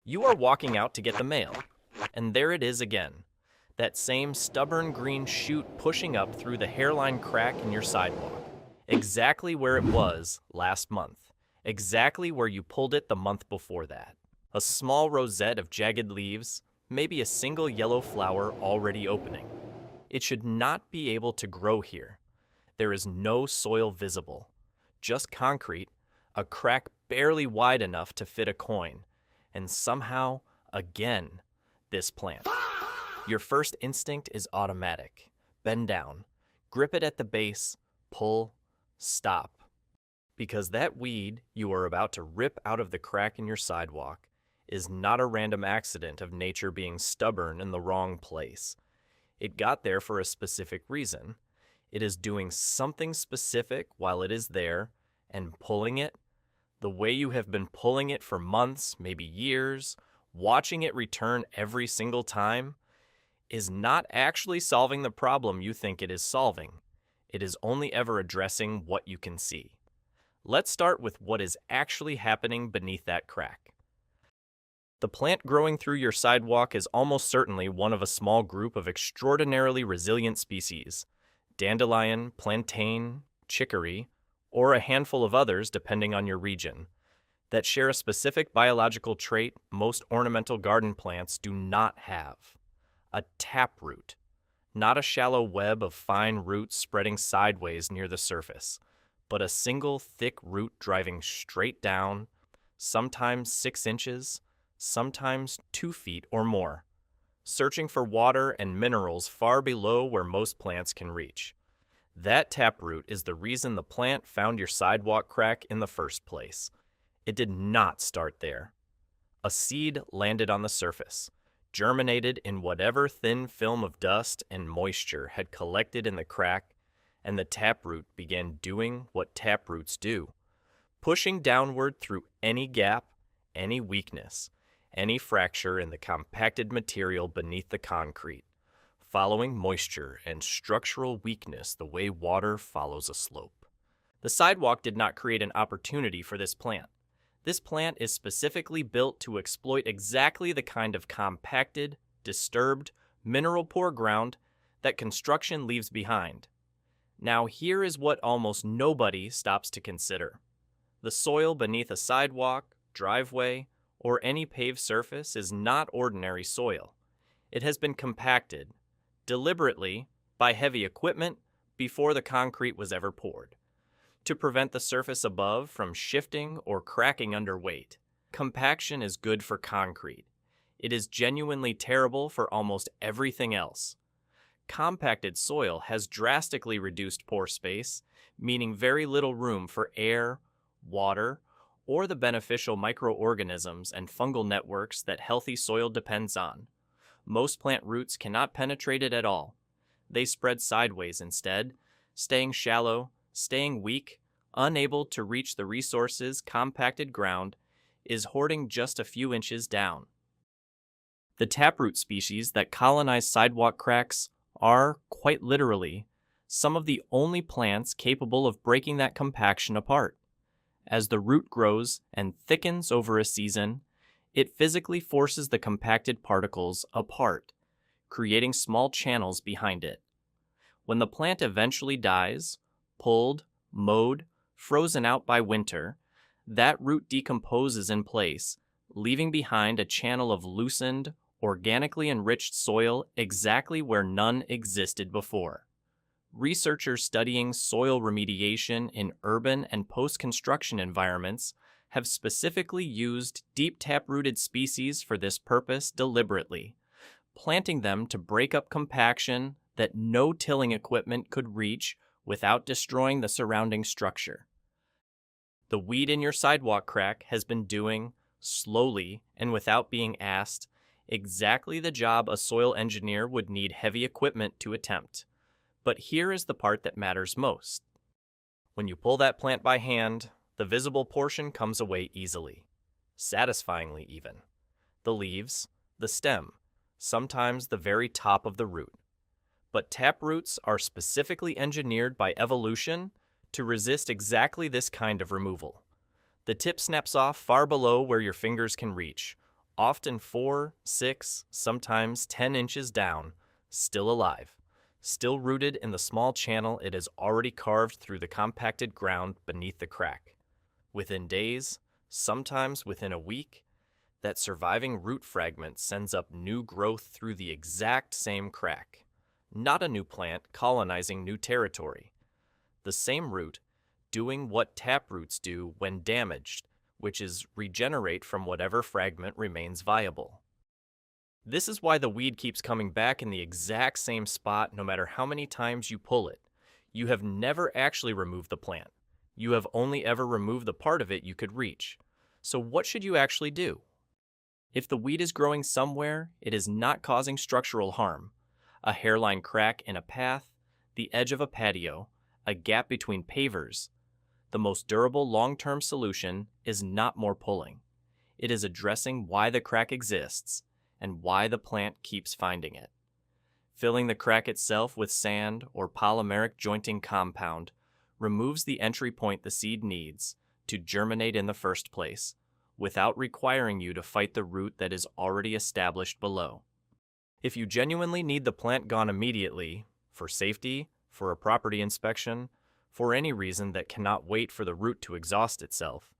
You are walking out to get the mail, and there it is again. That same stubborn green shoot pushing up through the hairline crack in your sidewalk. Exactly where it was last month. Exactly where you pulled it the month before that. A small rosette of jagged leaves, maybe a single yellow flower already opening. It should not be able to grow here. There is no soil visible. Just concrete, a crack barely wide enough to fit a coin, and somehow, again, this plant. Your first instinct is automatic. Bend down, grip it at the base, pull, stop. Because that weed you are about to rip out of the crack in your sidewalk is not a random accident of nature being stubborn in the wrong place. It got there for a specific reason. It is doing something specific while it is there, and pulling it, the way you have been pulling it for months, maybe years, watching it return every single time, is not actually solving the problem you think it is solving. It is only ever addressing what you can see. Let's start with what is actually happening beneath that crack. The plant growing through your sidewalk is almost certainly one of a small group of extraordinarily resilient species, dandelion, plantain, chicory, or a handful of others depending on your region, that share a specific biological trait most ornamental garden plants do not have: a taproot, not a shallow web of fine roots spreading sideways near the surface, but a single thick root driving straight down, sometimes 6 inches, sometimes 2 feet or more, searching for water and minerals far below where most plants can reach. That taproot is the reason the plant found your sidewalk crack in the first place. It did not start there. A seed landed on the surface, germinated in whatever thin film of dust and moisture had collected in the crack, and the taproot began doing what taproots do, pushing downward through any gap, any weakness, any fracture in the compacted material beneath the concrete, following moisture and structural weakness the way water follows a slope. The sidewalk did not create an opportunity for this plant. This plant is specifically built to exploit exactly the kind of compacted, disturbed, mineral-poor ground that construction leaves behind. Now here is what almost nobody stops to consider. The soil beneath a sidewalk, driveway, or any paved surface is not ordinary soil. It has been compacted, deliberately, by heavy equipment before the concrete was ever poured, to prevent the surface above from shifting or cracking under weight. Compaction is good for concrete. It is genuinely terrible for almost everything else. Compacted soil has drastically reduced pore space, meaning very little room for air, water, or the beneficial microorganisms and fungal networks that healthy soil depends on. Most plant roots cannot penetrate it at all. They spread sideways instead, staying shallow, staying weak, unable to reach the resources compacted ground is hoarding just a few inches down. The taproot species that colonize sidewalk cracks are, quite literally, some of the only plants capable of breaking that compaction apart. As the root grows and thickens over a season, it physically forces the compacted particles apart, creating small channels behind it. When the plant eventually dies, pulled, mowed, frozen out by winter, that root decomposes in place, leaving behind a channel of loosened, organically enriched soil exactly where none existed before. Researchers studying soil remediation in urban and post-construction environments have specifically used deep tap-rooted species for this purpose deliberately, planting them to break up compaction that no tilling equipment could reach without destroying the surrounding structure. The weed in your sidewalk crack has been doing, slowly and without being asked, exactly the job a soil engineer would need heavy equipment to attempt. But here is the part that matters most. When you pull that plant by hand, the visible portion comes away easily, satisfyingly even. The leaves, the stem, sometimes the very top of the root. But taproots are specifically engineered by evolution to resist exactly this kind of removal. The tip snaps off far below where your fingers can reach, often 4, 6, sometimes 10 inches down, still alive, still rooted in the small channel it has already carved through the compacted ground beneath the crack. Within days, sometimes within a week, that surviving root fragment sends up new growth through the exact same crack. Not a new plant colonizing new territory. The same root doing what taproots do when damaged, which is regenerate from whatever fragment remains viable. This is why the weed keeps coming back in the exact same spot no matter how many times you pull it. You have never actually removed the plant. You have only ever removed the part of it you could reach. So what should you actually do? If the weed is growing somewhere, it is not causing structural harm. A hairline crack in a path, the edge of a patio, a gap between pavers. The most durable long-term solution is not more pulling. It is addressing why the crack exists and why the plant keeps finding it. Filling the crack itself with sand or polymeric jointing compound removes the entry point the seed needs to germinate in the first place, without requiring you to fight the root that is already established below. If you genuinely need the plant gone immediately, for safety, for a property inspection, for any reason that cannot wait for the root to exhaust itself,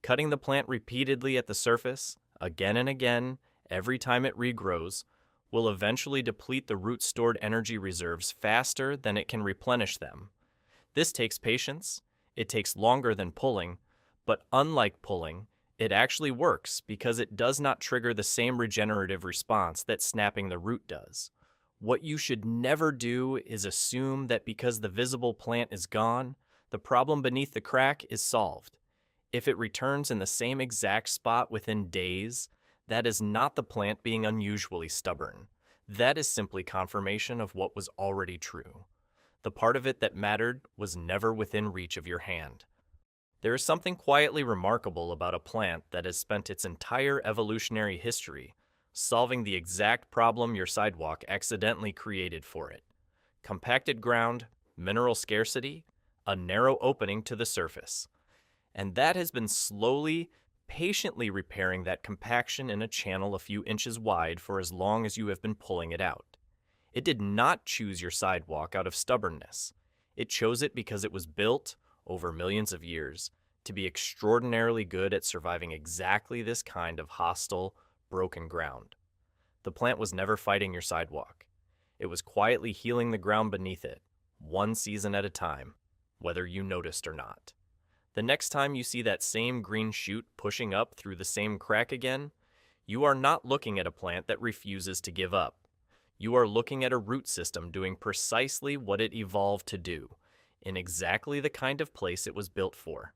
cutting the plant repeatedly at the surface, again and again, every time it regrows, will eventually deplete the root's stored energy reserves faster than it can replenish them. This takes patience, it takes longer than pulling, but unlike pulling, it actually works because it does not trigger the same regenerative response that snapping the root does. What you should never do is assume that because the visible plant is gone, the problem beneath the crack is solved. If it returns in the same exact spot within days, that is not the plant being unusually stubborn. That is simply confirmation of what was already true. The part of it that mattered was never within reach of your hand. There is something quietly remarkable about a plant that has spent its entire evolutionary history solving the exact problem your sidewalk accidentally created for it. Compacted ground, mineral scarcity, a narrow opening to the surface. And that has been slowly, patiently repairing that compaction in a channel a few inches wide for as long as you have been pulling it out. It did not choose your sidewalk out of stubbornness. It chose it because it was built, over millions of years, to be extraordinarily good at surviving exactly this kind of hostile, broken ground. The plant was never fighting your sidewalk. It was quietly healing the ground beneath it, one season at a time, whether you noticed or not. The next time you see that same green shoot pushing up through the same crack again, you are not looking at a plant that refuses to give up. You are looking at a root system doing precisely what it evolved to do, in exactly the kind of place it was built for.